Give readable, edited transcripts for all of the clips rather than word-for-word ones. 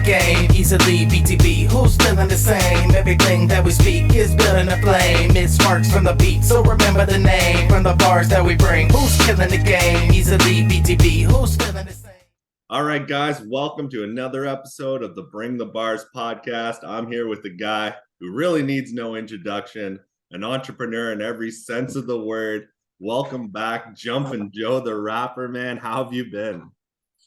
game easily. BTB, who's feeling the same? Everything that we speak is building a flame. It sparks from the beat, so remember the name. From the bars that we bring, who's killing the game easily. BTB, who's feeling the same? All right, guys, welcome to another episode of the Bring the Bars podcast. I'm here with a guy who really needs no introduction, an entrepreneur in every sense of the word. Welcome back, Jumpin Joe The Rapper, man. How have you been?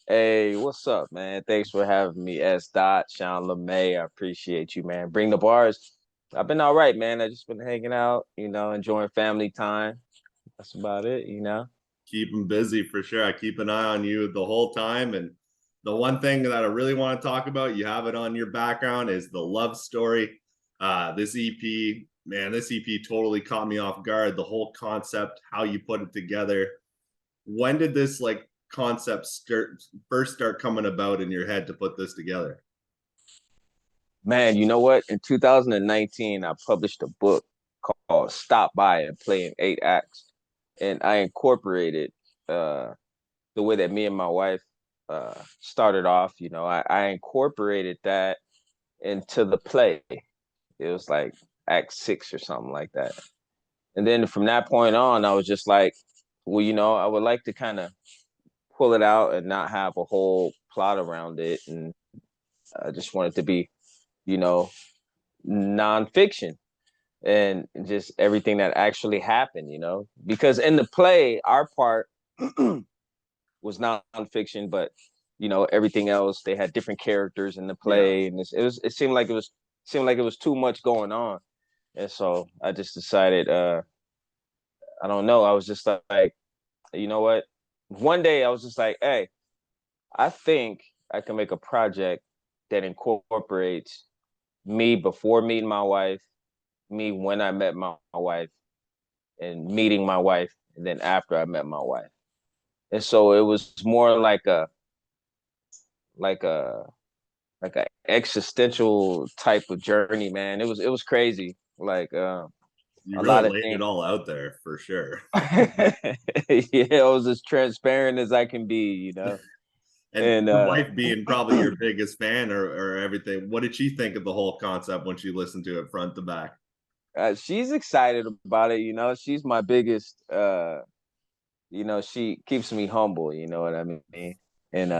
Hey, what's up, man? Thanks for having me, S. Dot, Sean LeMay. I appreciate you, man. Bring the bars. I've been all right, man. I just been hanging out, enjoying family time. That's about it, Keep him busy for sure. I keep an eye on you the whole time. And the one thing that I really want to talk about, you have it on your background, is the love story. This EP, man, this EP totally caught me off guard. The whole concept, how you put it together. When did this concept first start coming about in your head to put this together? Man, you know what? In 2019, I published a book called Stop By and Play in 8 Acts. And I incorporated the way that me and my wife started off. I incorporated that into the play. It was like Act 6 or something like that. And then from that point on, I was just like, well, I would like to kind of pull it out and not have a whole plot around it. And I just want it to be, nonfiction and just everything that actually happened, because in the play, our part was nonfiction, but everything else, they had different characters in the play, and it seemed like it was too much going on. And so I just decided, I don't know, I was just like, you know what? One day I was just like, hey, I think I can make a project that incorporates me before meeting my wife, me when I met my wife, and meeting my wife, and then after I met my wife. And so it was more like a existential type of journey, man. It was crazy. You a really lot of laid things. it all out there for sure. Yeah, I was as transparent as I can be, And your wife being probably your biggest fan or everything, what did she think of the whole concept when she listened to it front to back? She's excited about it. She's my biggest. She keeps me humble. You know what I mean? And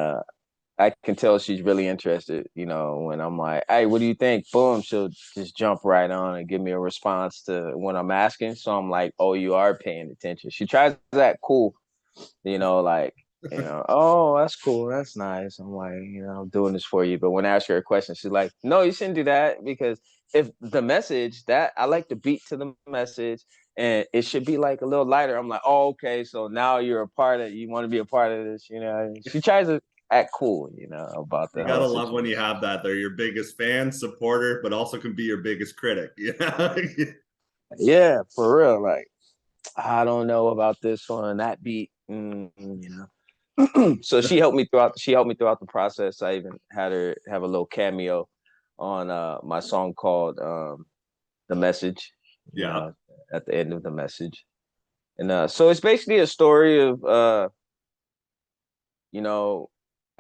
I can tell she's really interested. When I'm like, "Hey, what do you think?" Boom, she'll just jump right on and give me a response to when I'm asking. So I'm like, "Oh, you are paying attention." She tries to act cool. Oh, that's cool. That's nice. I'm like, I'm doing this for you. But when I ask her a question, she's like, no, you shouldn't do that, because if the message that I like to beat to the message and it should be like a little lighter. I'm like, oh, okay. So now you're a part of, you want to be a part of this, She tries to act cool, about the You gotta whole love when you situation. have that. They're your biggest fan, supporter, but also can be your biggest critic. Yeah, for real. Like, I don't know about this one, that beat, So she helped me throughout the process. I even had her have a little cameo on my song called The Message, Yeah. at the end of the message. And so it's basically a story of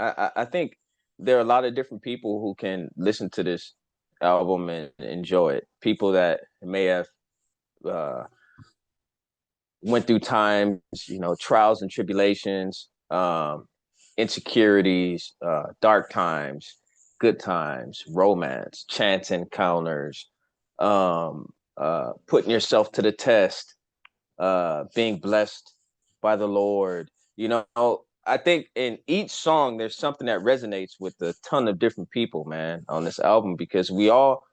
I think there are a lot of different people who can listen to this album and enjoy it. People that may have uh went through times, trials and tribulations, insecurities, dark times, good times, romance, chance encounters, putting yourself to the test, being blessed by the Lord. I think in each song, there's something that resonates with a ton of different people, man, on this album, because we all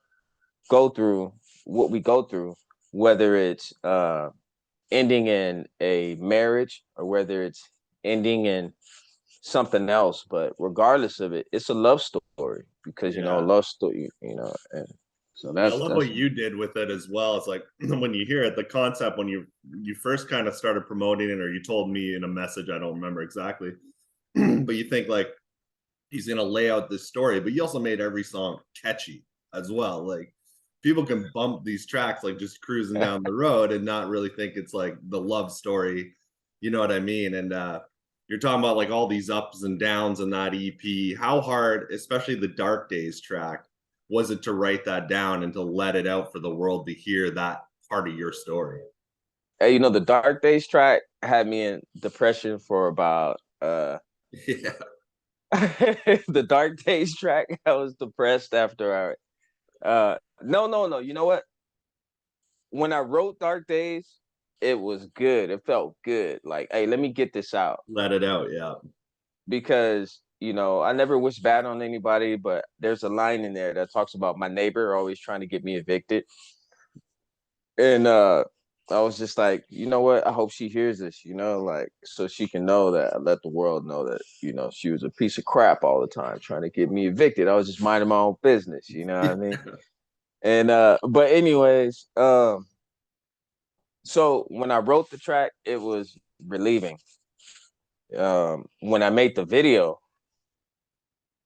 go through what we go through, whether it's ending in a marriage or whether it's ending in something else. But regardless of it, it's a love story, because a love story, and so I that's love what you did with it as well. It's like when you hear it, the concept, when you first kind of started promoting it, or you told me in a message, I don't remember exactly, but you think like he's gonna lay out this story, but you also made every song catchy as well. Like people can bump these tracks like just cruising down the road and not really think it's like the love story. You know what I mean? And you're talking about like all these ups and downs in that EP. How hard, especially the Dark Days track, was it to write that down and to let it out for the world to hear that part of your story? Hey, you know, the Dark Days track had me in depression for about Yeah. the Dark Days track. I was depressed after no. You know what? When I wrote Dark Days, it was good. It felt good. Like, hey, let me get this out. Let it out, yeah. Because, you know, I never wish bad on anybody, but there's a line in there that talks about my neighbor always trying to get me evicted. And I was just like, you know what? I hope she hears this, you know, like, so she can know that, let the world know that, you know, she was a piece of crap all the time trying to get me evicted. I was just minding my own business, you know what I mean? And but anyways, so when I wrote the track, it was relieving. When I made the video,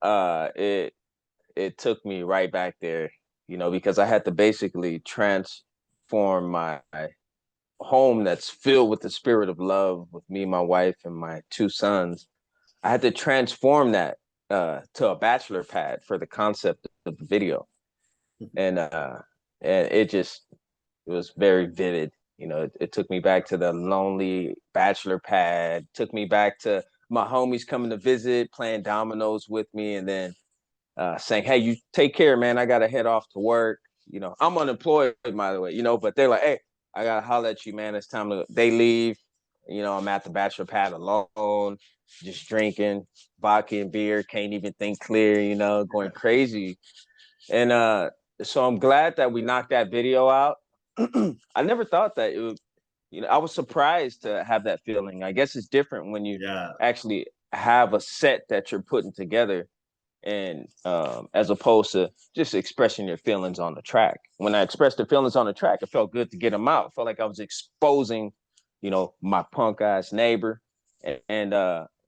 it took me right back there, you know, because I had to basically transform my home that's filled with the spirit of love with me, my wife, and my two sons. I had to transform that to a bachelor pad for the concept of the video. And it was very vivid. You know, it took me back to the lonely bachelor pad, took me back to my homies coming to visit, playing dominoes with me, and then saying, hey, you take care, man. I got to head off to work. You know, I'm unemployed, by the way, you know, but they're like, hey, I got to holler at you, man. It's time to, they leave. You know, I'm at the bachelor pad alone, just drinking vodka and beer, can't even think clear, you know, going crazy. And so I'm glad that we knocked that video out. I never thought that it would, you know, I was surprised to have that feeling. I guess it's different when you actually have a set that you're putting together, and as opposed to just expressing your feelings on the track. When I expressed the feelings on the track, it felt good to get them out. I felt like I was exposing, you know, my punk ass neighbor, and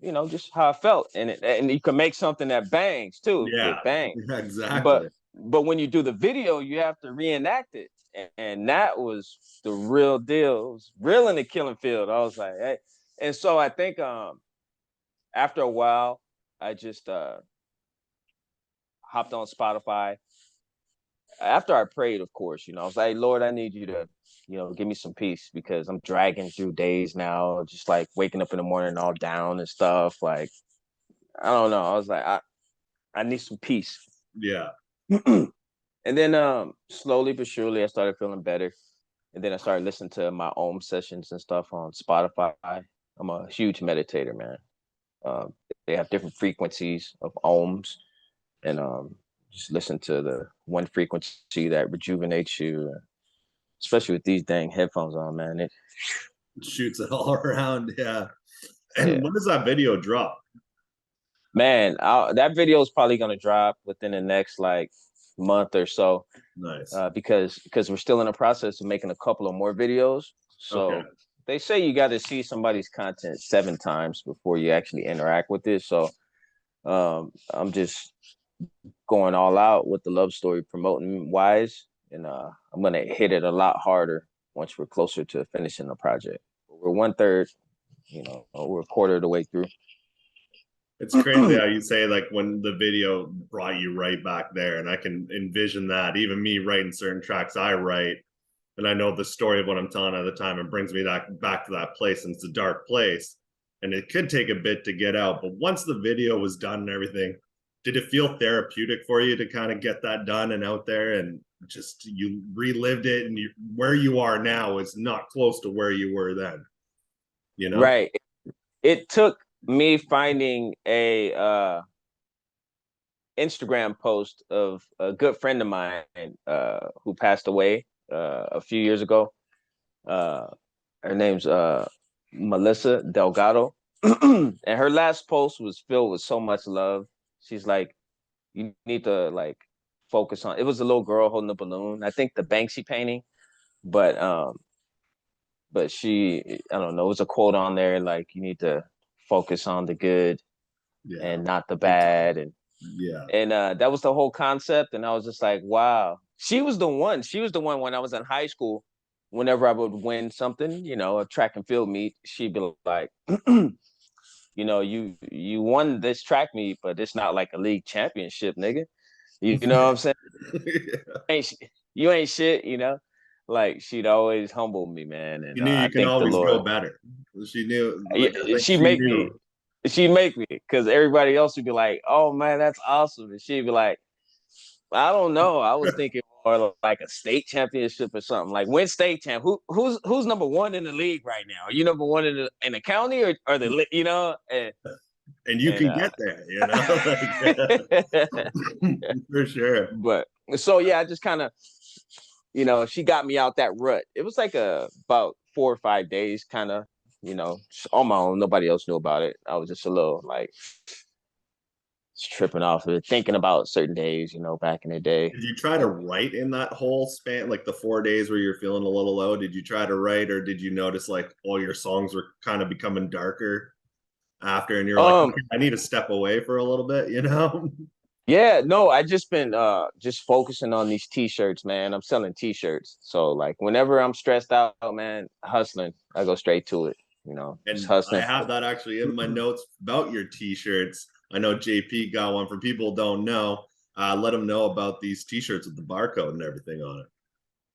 you know, just how I felt. And you can make something that bangs too. Yeah, It bangs. exactly. But when you do the video, you have to reenact it. And that was the real deal. It was real in the killing field. I was like, hey. And so I think after a while, I just hopped on Spotify. After I prayed, of course, you know, I was like, Lord, I need you to, you know, give me some peace, because I'm dragging through days now, just like waking up in the morning all down and stuff. Like, I don't know. I was like, I need some peace. Yeah. And then slowly but surely I started feeling better. And then I started listening to my own sessions and stuff on Spotify. I'm a huge meditator, man. They have different frequencies of ohms, and just listen to the one frequency that rejuvenates you, especially with these dang headphones on, man. It shoots it all around. Yeah. And yeah. when does that video drop? Man, that video is probably gonna drop within the next like month or so. Nice. Because we're still in the process of making a couple of more videos. So okay. They say you got to see somebody's content 7 times before you actually interact with it. So I'm just going all out with the love story promoting wise, and I'm gonna hit it a lot harder once we're closer to finishing the project. We're 1/3, you know, we're a quarter of the way through. It's crazy how you say like when the video brought you right back there, and I can envision that. Even me writing certain tracks I write, and I know the story of what I'm telling at the time, it brings me back to that place, and it's a dark place, and it could take a bit to get out. But once the video was done and everything, did it feel therapeutic for you to kind of get that done and out there, and just you relived it, and where you are now is not close to where you were then, you know? Right. It took me finding a Instagram post of a good friend of mine who passed away a few years ago. Her name's Melissa Delgado. And her last post was filled with so much love. She's like, you need to like focus on, it was a little girl holding a balloon. I think the Banksy painting, but she, I don't know, it was a quote on there like, you need to focus on the good and not the bad. And that was the whole concept. And I was just like, wow. She was the one when I was in high school, whenever I would win something, you know, a track and field meet, she'd be like, you know, you won this track meet, but it's not like a league championship, nigga. You know what I'm saying? You ain't shit, you know. Like she'd always humble me, man, and You knew I you can thank the always go Lord. better. She knew, Yeah, like I think she she make me, knew. because everybody else would be like, "Oh man, that's awesome," and she'd be like, "I don't know. I was thinking more like a state championship or something. Like win state champ. Who's number one in the league right now? Are you number one in the county or the you know?" And you And can get there, you know, like for sure. but so yeah, I just kind of, you know, she got me out that rut. It was like about 4 or 5 days, kind of, you know, on my own. Nobody else knew about it. I was just a little like tripping off of it, thinking about certain days, you know, back in the day. Did you try to write in that whole span, like the 4 days where you're feeling a little low? Did you try to write, or did you notice like all your songs were kind of becoming darker after, and you're like, Um, okay, I need to step away for a little bit, you know? yeah, no, I just been just focusing on these t-shirts, man. I'm selling t-shirts. So like whenever I'm stressed out, man, hustling, I go straight to it, you know, just And I hustling. have that actually in my notes about your t-shirts. I know JP got one. For people who don't know, let them know about these t-shirts with the barcode and everything on it.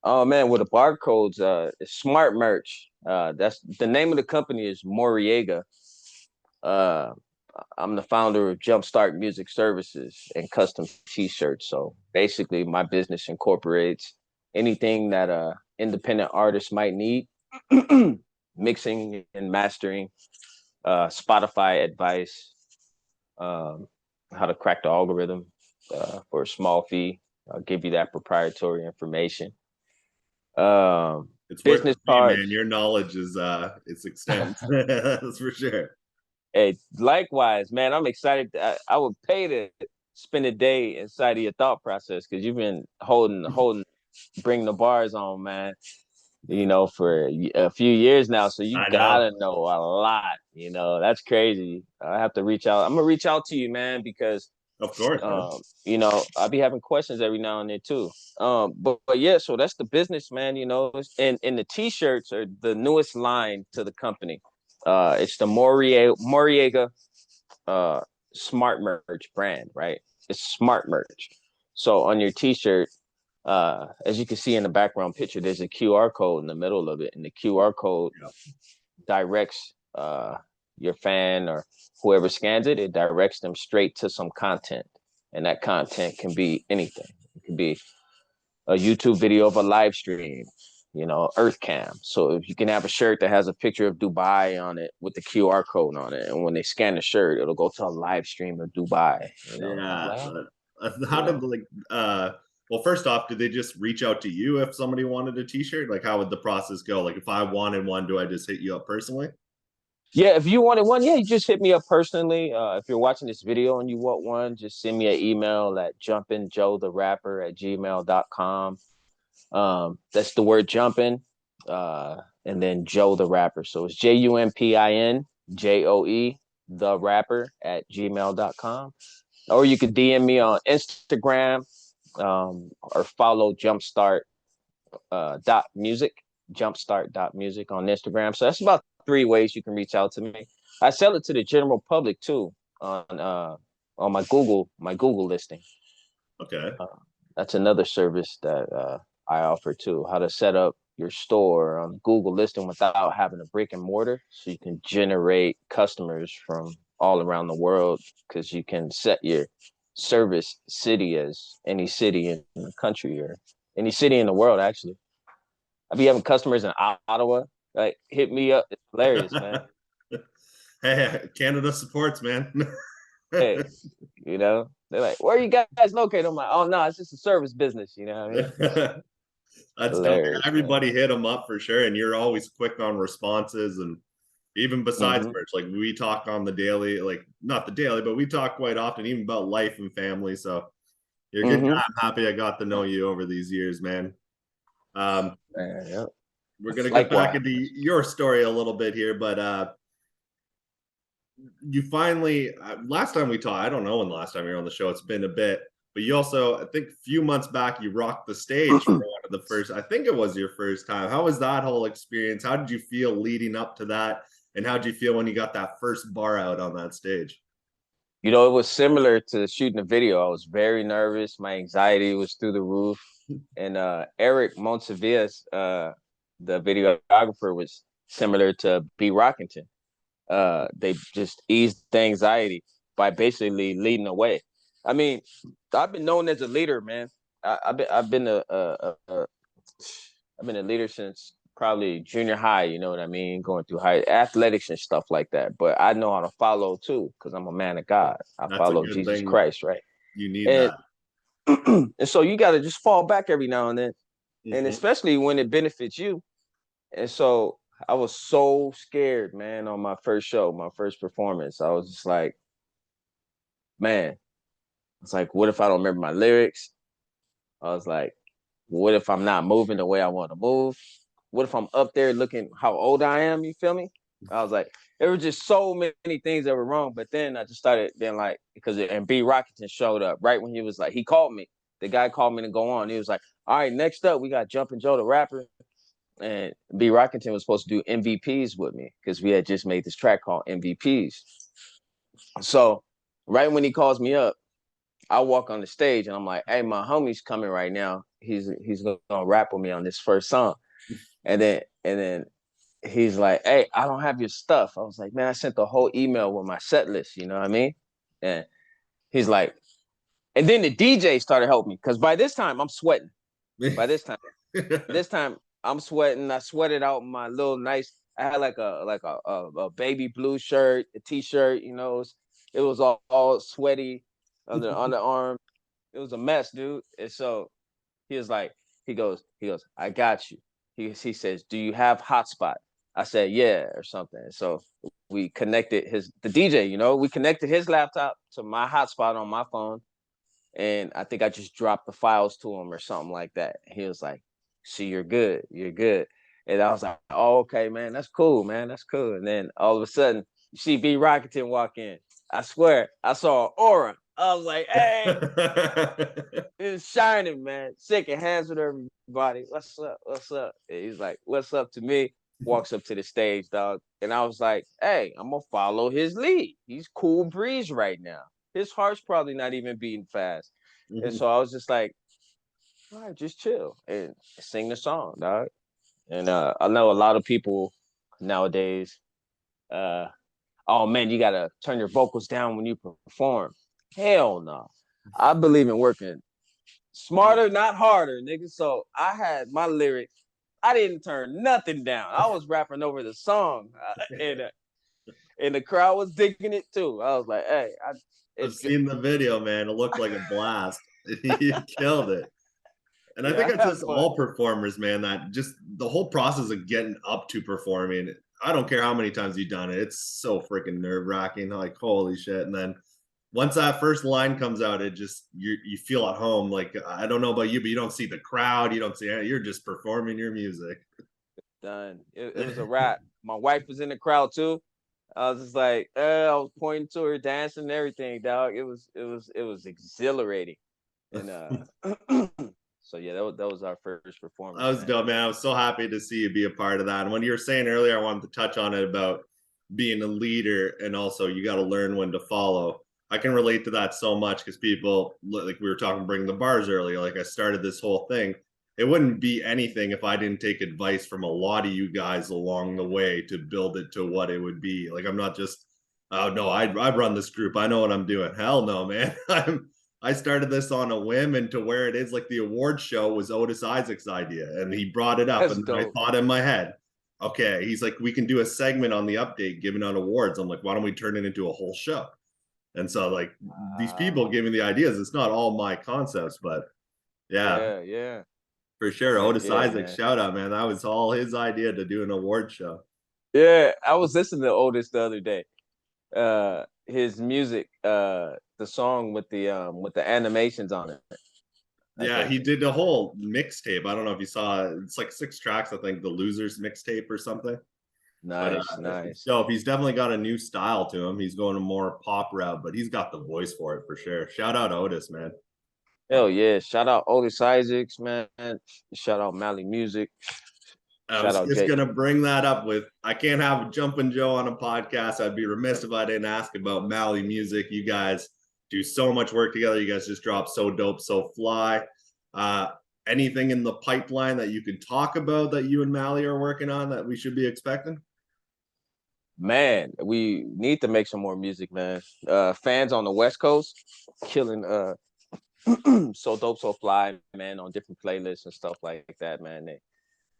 Oh man, with the barcodes, it's smart merch. That's the name of the company is Moriega. Uh, I'm the founder of Jumpstart Music Services and custom T-shirts. So basically, my business incorporates anything that independent artists might need, mixing and mastering, Spotify advice, um, how to crack the algorithm for a small fee. I'll give you that proprietary information. It's worth the Business fee, man. cards. Your knowledge is it's extent. That's for sure. Hey, likewise, man. I'm excited. I would pay to spend a day inside of your thought process because you've been holding, bring the bars on, man. You know, for a few years now, so you I know. gotta know a lot. You know, that's crazy. I have to reach out. I'm gonna reach out to you, man, because Of course, man. you know, I'll be having questions every now and then too. But yeah, so that's the business, man. You know, and the t-shirts are the newest line to the company. It's the Moriega uh smart merch brand, right? It's smart merch. So on your t-shirt, as you can see in the background picture, there's a QR code in the middle of it, and the QR code Yep. directs your fan or whoever scans it, it directs them straight to some content. And that content can be anything. It could be a YouTube video of a live stream, you know, Earth Cam. So if you can have a shirt that has a picture of Dubai on it with the QR code on it, and when they scan the shirt, it'll go to a live stream of Dubai. You know, Yeah. well, How you did know. like well, first off, did they just reach out to you if somebody wanted a t-shirt? Like how would the process go? Like if I wanted one, do I just hit you up personally? Yeah, if you wanted one, yeah, you just hit me up personally. If you're watching this video and you want one, just send me an email at jumpinjoetherapper@gmail.com. That's the word jumping, and then Joe the Rapper. So it's JumpinJoe the Rapper @gmail.com. Or you could DM me on Instagram, or follow Jumpstart dot music, jumpstart dot music on Instagram. So that's about 3 ways you can reach out to me. I sell it to the general public too on my Google listing. Okay. Uh, that's another service that I offer too. How to set up your store on Google listing without having a brick and mortar, so you can generate customers from all around the world, because you can set your service city as any city in the country or any city in the world. Actually, I be having customers in Ottawa like hit me up. It's hilarious, man. Hey, Canada supports, man. Hey, you know, they're like, "Where are you guys located?" I'm like, "Oh no, it's just a service business." You know what I mean? That's dope. Hilarious, man. Everybody hit them up for sure, and you're always quick on responses. And even besides Mm-hmm. merch, like we talk on the daily, like not the daily, but we talk quite often, even about life and family. So you're a good guy. Mm-hmm. I'm happy I got to know you over these years, man. Um, Yeah. we're gonna get back Likewise. into your story a little bit here, but you finally last time we talked, I don't know when the last time you were on the show, it's been a bit, but you also, I think a few months back, you rocked the stage for one of the first, I think it was your first time. How was that whole experience? How did you feel leading up to that, And how'd you feel when you got that first bar out on that stage? You know, it was similar to shooting a video. I was very nervous. My anxiety was through the roof. And Eric Montevias, the videographer, was similar to B. Rockington. They just eased the anxiety by basically leading the way. I mean, I've been known as a leader, man. I've been a leader since probably junior high. You know what I mean? Going through high athletics and stuff like that. But I know how to follow too, because I'm a man of God. I That's a follow good Jesus thing. Christ, right? You need And that. and so you got to just fall back every now and then, and Mhm. especially when it benefits you. And so I was so scared, man, on my first show, my first performance. I was just like, man, it's like, what if I don't remember my lyrics? I was like, what if I'm not moving the way I want to move? What if I'm up there looking how old I am? You feel me? I was like, there were just so many things that were wrong. But then I just started then like, and B. Rockington showed up right when he was like, he called me. The guy called me to go on. He was like, all right, next up, we got Jumpin Joe the Rapper. And B. Rockington was supposed to do MVPs with me because we had just made this track called MVPs. So right when he calls me up, I walk on the stage and I'm like, hey, my homie's coming right now. He's gonna rap with me on this first song. And then he's like, hey, I don't have your stuff. I was like, man, I sent the whole email with my set list, you know what I mean? And he's like, and then the DJ started helping me because by this time I'm sweating. By this time I'm sweating. I sweated out my little nice. I had like a baby blue shirt, a t-shirt. You know, it was all sweaty on the underarm. It was a mess, dude. And so he was like, he goes, I got you. He says, do you have hotspot? I said, yeah, or something. So we connected the DJ. You know, we connected his laptop to my hotspot on my phone, and I think I just dropped the files to him or something like that. He was like, see, you're good. You're good. And I was like, oh, okay, man, that's cool, man. That's cool. And then all of a sudden, you see B. Rockington walk in. I swear, I saw an aura. I was like, hey, it's shining, man. Shaking hands with everybody. What's up? What's up? And he's like, what's up to me? Walks up to the stage, dog. And I was like, hey, I'm going to follow his lead. He's cool breeze right now. His heart's probably not even beating fast. And so I was just like, all right, just chill and sing the song, dog. And I know a lot of people nowadays, oh man, you gotta turn your vocals down when you perform. Hell no. I believe in working smarter, not harder, nigga. So I had my lyrics. I didn't turn nothing down. I was rapping over the song, and the crowd was digging it too. I was like, hey, I've seen the video, man. It looked like a blast. You killed it. And I think yeah, it's just all performers, man, that just the whole process of getting up to performing. I don't care how many times you've done it. It's so freaking nerve-wracking. Like, holy shit. And then once that first line comes out, it just you feel at home. Like, I don't know about you, but you don't see the crowd, you don't see it. You're just performing your music. Done. It was a wrap. My wife was in the crowd too. I was just like, I was pointing to her, dancing and everything, dog. It was exhilarating. And so yeah, that was our first performance. That was dope, man. I was so happy to see you be a part of that. And when you were saying earlier, I wanted to touch on it about being a leader and also you got to learn when to follow. I can relate to that so much because people, like we were talking, bring the bars earlier. Like I started this whole thing. It wouldn't be anything if I didn't take advice from a lot of you guys along the way to build it to what it would be. Like I'm not just, oh no, I run this group. I know what I'm doing. Hell no, man. I started this on a whim, and to where it is, like the award show was Otis Isaac's idea, and he brought it up, and then I thought in my head, okay, he's like, we can do a segment on the update giving out awards. I'm like, why don't we turn it into a whole show? And so like these people give me the ideas. It's not all my concepts, but yeah, for sure. Otis Isaac, shout out, man. That was all his idea to do an award show. Yeah, I was listening to Otis the other day. His music, the song with the animations on it. Yeah, he did the whole mixtape. I don't know if you saw it. It's like 6 tracks, I think, the Losers mixtape or something. Nice, nice. So he's definitely got a new style to him. He's going a more pop route, but he's got the voice for it for sure. Shout out Otis, man. Hell yeah. Shout out Otis Isaacs, man. Shout out Mally Music. I Shout was out just Jay. gonna bring that up with I can't have Jumpin Joe on a podcast. I'd be remiss if I didn't ask about Maui music. You guys do so much work together. You guys just drop so dope, so fly. Uh, Anything in the pipeline that you can talk about that you and Mally are working on that we should be expecting? Man, we need to make some more music, man. Fans on the West Coast killing so dope, so fly, man, on different playlists and stuff like that, man.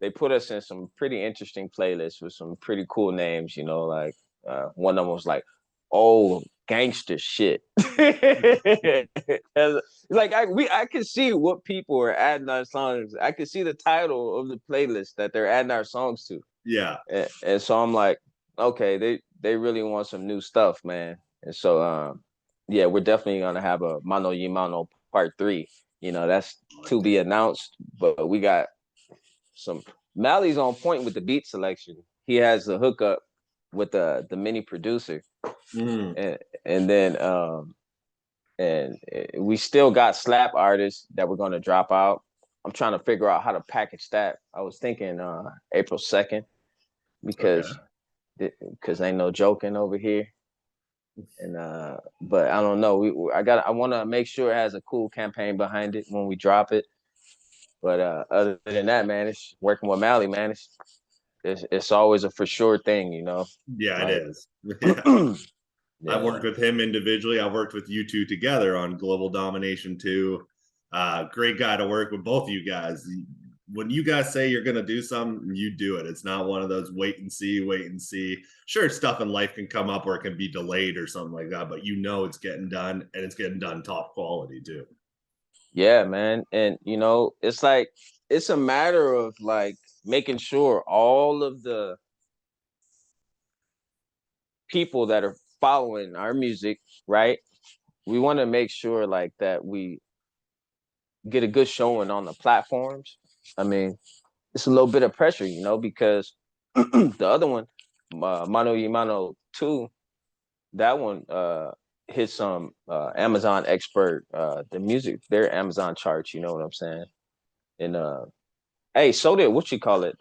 They put us in some pretty interesting playlists with some pretty cool names, you know, like one of them was like, oh, gangster shit. Like I can see what people are adding our songs. I can see the title of the playlist that they're adding our songs to. Yeah. And so I'm like, okay, they really want some new stuff, man. And so yeah, we're definitely gonna have a Mano Yimano part 3. You know, that's to be announced, but we got some Mally's on point with the beat selection. He has the hookup with the mini producer. And then and we still got slap artists that we're gonna drop out. I'm trying to figure out how to package that. I was thinking April 2nd because ain't no joking over here. And but I don't know. I want to make sure it has a cool campaign behind it when we drop it. But other than that, man, it's working with Mally, man. It's always a for sure thing, you know. Yeah, like, it is. Yeah. Yeah. I've worked with him individually. I've worked with you two together on Global Domination too. Great guy to work with, both of you guys. When you guys say you're going to do something, you do it. It's not one of those wait and see, wait and see. Sure, stuff in life can come up or it can be delayed or something like that, but you know it's getting done, and it's getting done top quality too. Yeah, man. And you know, it's like it's a matter of like making sure all of the people that are following our music, right? We want to make sure like that we get a good showing on the platforms. I mean, it's a little bit of pressure, you know, because the other one, Mano y Mano 2, that one hit some Amazon expert, the music, their Amazon charts, you know what I'm saying? And hey, so did what you call it,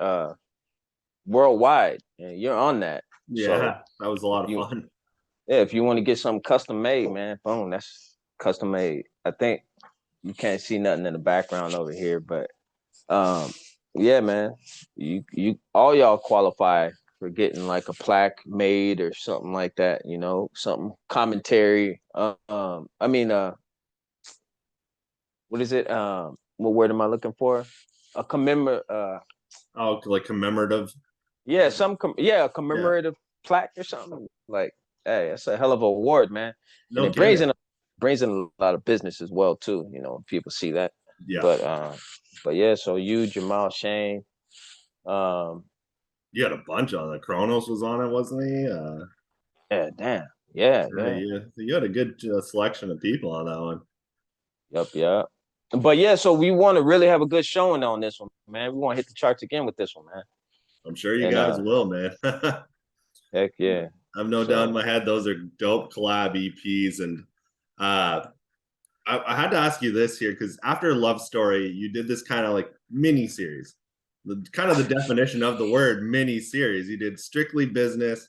worldwide, and you're on that. Yeah, So that was a lot of fun. Yeah, if you want to get something custom made, man, boom, that's custom made. I think you can't see nothing in the background over here, but yeah, man, you all y'all qualify for getting like a plaque made or something like that, you know, something commentary. I mean, what is it? What word am I looking for? A Oh, like commemorative. yeah, a commemorative plaque or something. Like, hey, that's a hell of a award, man. And No it kidding. brings in a lot of business as well too, you know, when people see that. Yeah. But yeah, so you, Jamal, Shane, um, You had a bunch on it. Kronos was on it, wasn't he? yeah, damn. Yeah, Yeah, yeah. you had a good selection of people on that one. Yep. But yeah, so we want to really have a good showing on this one, man. We want to hit the charts again with this one, man. I'm sure you And guys will, man. heck yeah. I've no doubt in my head those are dope collab EPs. And I had to ask you this here because after Love Story, you did this kind of like mini series, kind of the definition of the word mini series. You did Strictly Business,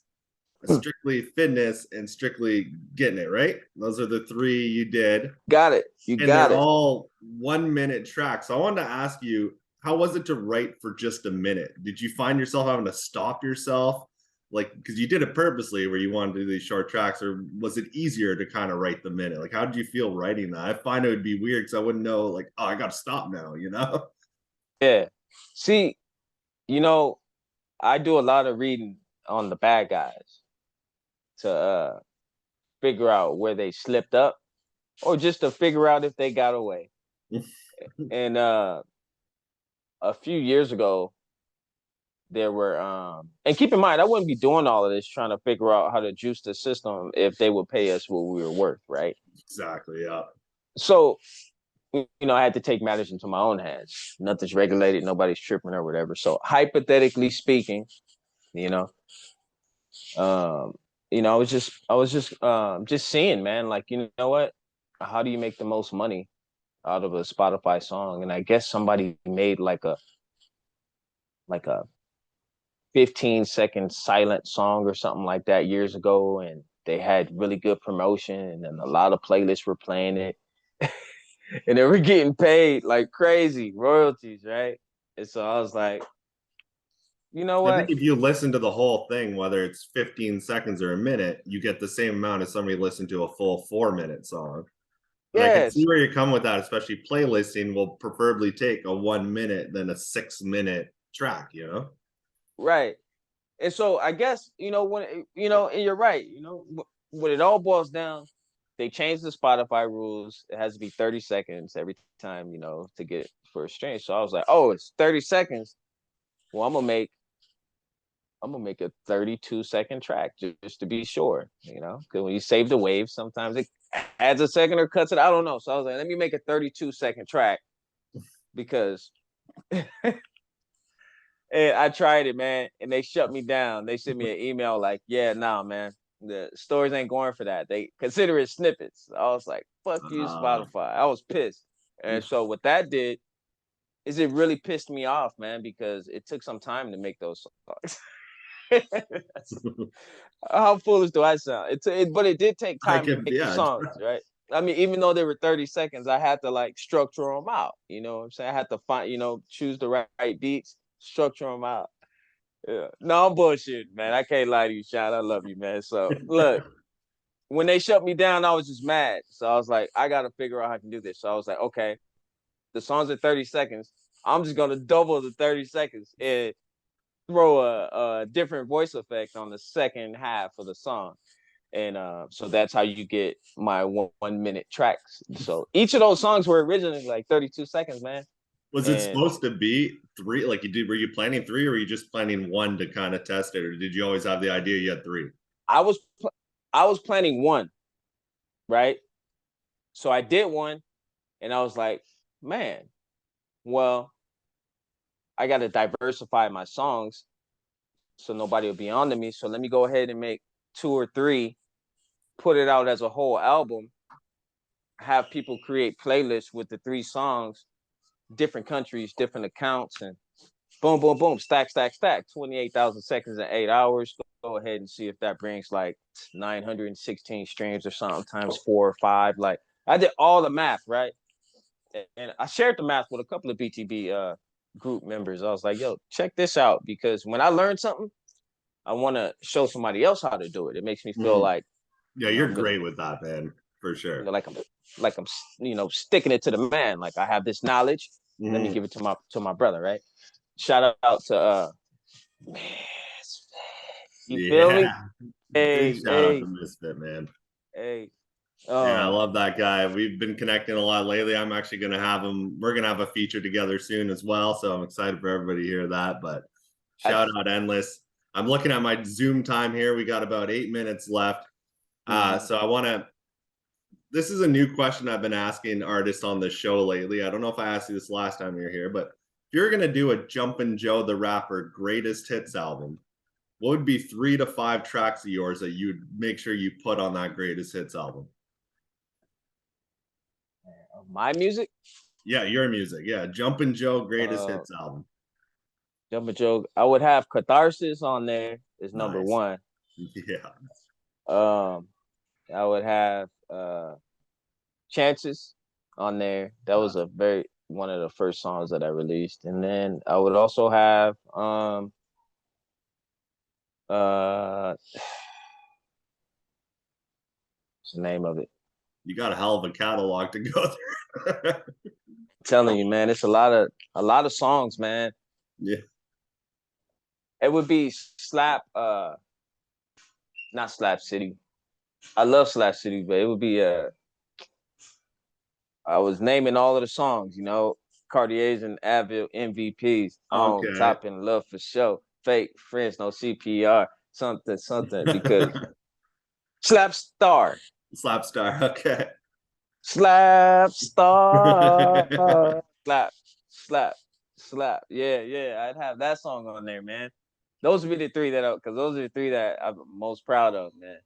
Strictly Fitness, and Strictly Getting It, right? Those are the 3 you did. Got it. You And got they're it. all 1-minute tracks. So I wanted to ask you, how was it to write for just a minute? Did you find yourself having to stop yourself? Like, because you did it purposely where you wanted to do these short tracks, or was it easier to kind of write the minute? Like, how did you feel writing that? I find it would be weird because I wouldn't know, like, oh, I got to stop now, you know? Yeah. See, you know, I do a lot of reading on the bad guys to figure out where they slipped up or just to figure out if they got away. And a few years ago, there were and keep in mind, I wouldn't be doing all of this trying to figure out how to juice the system if they would pay us what we were worth, right? Exactly, yeah. So, you know, I had to take matters into my own hands. Nothing's regulated, nobody's tripping or whatever. So hypothetically speaking, you know, um, I was just seeing, man, like, you know what? How do you make the most money out of a Spotify song? And I guess somebody made like a 15-second silent song or something like that years ago, and they had really good promotion, and then a lot of playlists were playing it. And they were getting paid like crazy, royalties, right? And so I was like, you know I think what? if you listen to the whole thing, whether it's 15 seconds or a minute, you get the same amount as somebody listening to a full 4-minute song. And I can Yes, see where you come with that, especially playlisting will preferably take a 1 minute than a 6-minute track, you know? right. And so I guess, and you're right, when it all boils down, they changed the Spotify rules. It has to be 30 seconds every time, to get for a stream. So I was like, oh, it's 30 seconds. Well, I'm gonna make a 32-second track just to be sure, because when you save the wave, sometimes it adds a second or cuts it. I don't know. So I was like, let me make a 32-second track because and I tried it, man, and they shut me down. They sent me an email like, yeah, nah, man, the stores ain't going for that. They consider it snippets. I was like, fuck you, Spotify. I was pissed. And so what that did is it really pissed me off, man, because it took some time to make those songs. How foolish do I sound? But it did take I time to can, make the yeah. songs, right? I mean, even though they were 30 seconds, I had to like structure them out. You know what I'm saying? I had to find, choose the right beats, structure them out. Yeah. No, I'm bullshit, man. I can't lie to you, Sean. I love you, man. So look, when they shut me down, I was just mad. So I was like, I gotta figure out how to do this. So I was like, okay, the song's at 30 seconds. I'm just gonna double the 30 seconds and throw a different voice effect on the second half of the song. And so that's how you get my 1 minute tracks. So each of those songs were originally like 32 seconds, man. Was it And supposed to be 3? Like were you planning 3 or were you just planning 1 to kind of test it? Or did you always have the idea you had 3? I was I was planning 1, right? So I did 1, and I was like, man, well, I got to diversify my songs so nobody will be on to me. So let me go ahead and make 2 or 3, put it out as a whole album, have people create playlists with the 3 songs, different countries, different accounts, and boom, boom, boom, stack, stack, stack, 28,000 seconds in 8 hours. Go ahead and see if that brings like 916 streams or something times 4 or 5. Like I did all the math, right? And I shared the math with a couple of BTB group members. I was like, yo, check this out, because when I learn something, I want to show somebody else how to do it. It makes me feel like, yeah, you're I'm really, great with that, man, for sure. like I'm sticking it to the man. Like I have this knowledge. Let me give it to my brother, right? Shout out to man, you feel me? Big Hey, shout out hey, to Misfit, man. hey. Yeah, I love that guy. We've been connecting a lot lately. I'm actually gonna have him. We're gonna have a feature together soon as well. So I'm excited for everybody to hear that. But shout out Endless. I'm looking at my Zoom time here. We got about 8 minutes left. So I want to. This is a new question I've been asking artists on the show lately. I don't know if I asked you this last time you were here, but if you're gonna do a Jumpin Joe the Rapper greatest hits album, what would be 3 to 5 tracks of yours that you'd make sure you put on that greatest hits album? My music? Yeah, your music. Yeah, Jumpin Joe greatest hits album. Jumpin Joe. I would have Catharsis on there is number Nice. 1. Yeah. I would have Chances on there. That was one of the first songs that I released. And then I would also have what's the name of it? You got a hell of a catalog to go through. Telling you, man, it's a lot of songs, man. Yeah. It would be not Slap City. I love Slap City, but it would be I was naming all of the songs, Cartiers and Advil MVPs. On Okay. Top in Love for Show. Fake Friends, no CPR. Something, because Slap Star. Slap Star. Okay. Slap Star. Slap. Yeah. I'd have that song on there, man. Those would be the 3 because those are the 3 that I'm most proud of, man.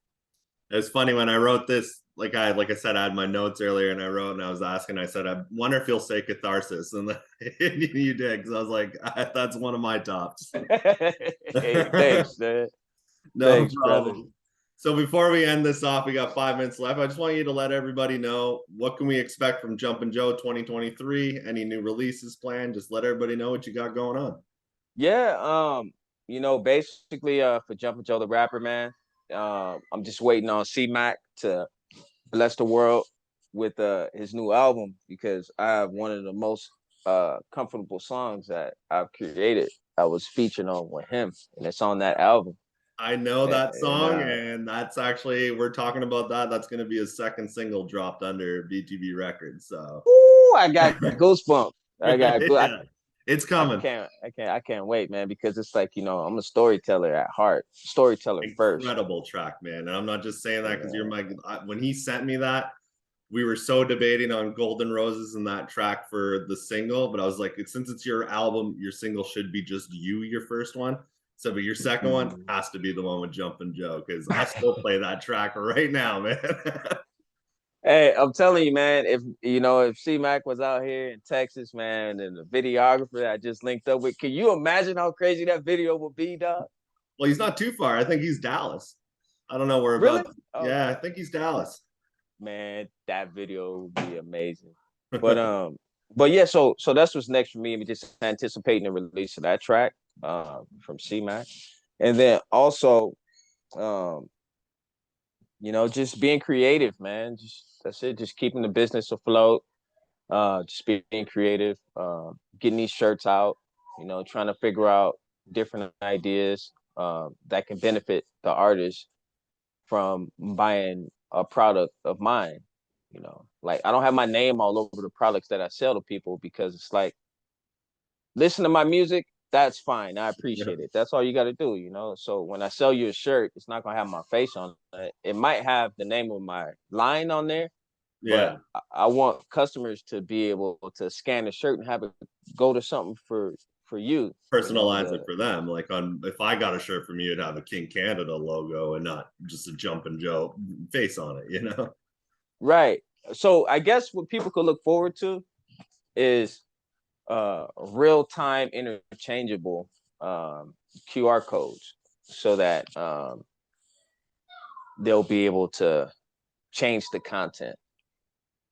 It's funny when I wrote this, like I said, I had my notes earlier and I wrote and I was asking, I said, I wonder if you'll say catharsis. And then you did, because I was like, that's one of my tops. Hey, thanks, man. No Thanks, brother. problem. So before we end this off, we got 5 minutes left. I just want you to let everybody know, what can we expect from Jumpin Joe 2023? Any new releases planned? Just let everybody know what you got going on. Yeah, basically for Jumpin Joe the Rapper, man. I'm just waiting on C-Mac to bless the world with his new album, because I have one of the most comfortable songs that I've created. I was featured on with him, and it's on that album. I know that And song, and that's actually, we're talking about that. That's going to be his second single dropped under BTB Records. So, ooh, I got goosebumps. I got good. yeah, it's coming. I can't wait, man, because it's like, I'm a storyteller at heart, storyteller first. Incredible track, man. And I'm not just saying that because you're my. When he sent me that, we were so debating on Golden Roses and that track for the single, but I was like, since it's your album, your single should be just you, your first one. So, but your second one has to be the one with Jumpin Joe, because I still play that track right now, man. Hey, I'm telling you, man, if C-Mac was out here in Texas, man, and the videographer I just linked up with, can you imagine how crazy that video would be, dog? Well, he's not too far. I think he's Dallas. I don't know where Really? about. Oh, Yeah, I think he's Dallas. man, that video would be amazing. But yeah, so that's what's next for me. I'm just anticipating the release of that track from C-Mac. And then also just being creative, man. Just that's it. Just keeping the business afloat. Just being creative. Getting these shirts out. Trying to figure out different ideas that can benefit the artist from buying a product of mine. Like, I don't have my name all over the products that I sell to people, because it's like, listen to my music. That's fine. I appreciate it. That's all you got to do, So when I sell you a shirt, it's not going to have my face on it. It might have the name of my line on there, Yeah. but I want customers to be able to scan the shirt and have it go to something for you. Personalize it for them. Like, if I got a shirt from you, it'd have a KingCanada logo and not just a Jumpin Joe face on it, Right. So I guess what people could look forward to is real-time interchangeable QR codes, so that they'll be able to change the content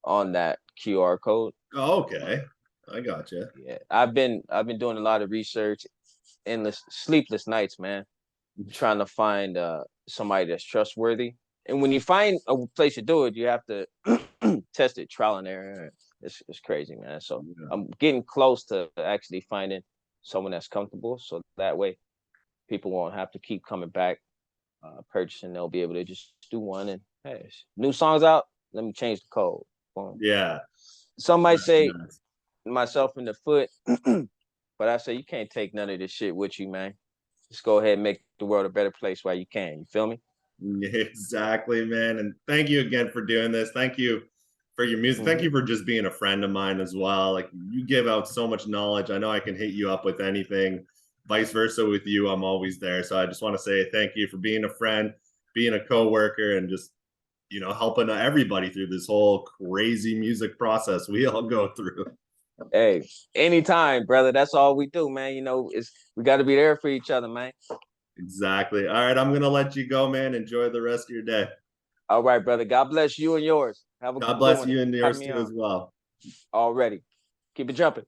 on that QR code. Oh, okay. I got you. Yeah, I've been doing a lot of research, endless sleepless nights, man, trying to find somebody that's trustworthy. And when you find a place to do it, you have to test it, trial and error. It's crazy, man. So yeah. I'm getting close to actually finding someone that's comfortable, so that way people won't have to keep coming back purchasing. They'll be able to just do one, and hey, new songs out, let me change the code. Boom. Yeah. Some might say myself in the foot, but I say you can't take none of this shit with you, man. Just go ahead and make the world a better place while you can. You feel me? Exactly, man. And thank you again for doing this. Thank you for your music. Thank you for just being a friend of mine as well. Like, you give out so much knowledge. I know I can hit you up with anything. Vice versa with you, I'm always there. So I just want to say thank you for being a friend, being a coworker, and just helping everybody through this whole crazy music process we all go through. Hey, anytime, brother. That's all we do, man. We got to be there for each other, man. Exactly. All right, I'm gonna let you go, man. Enjoy the rest of your day. All right, brother. God bless you and yours. Have a God bless you and yours too as well. Already. Keep it jumping.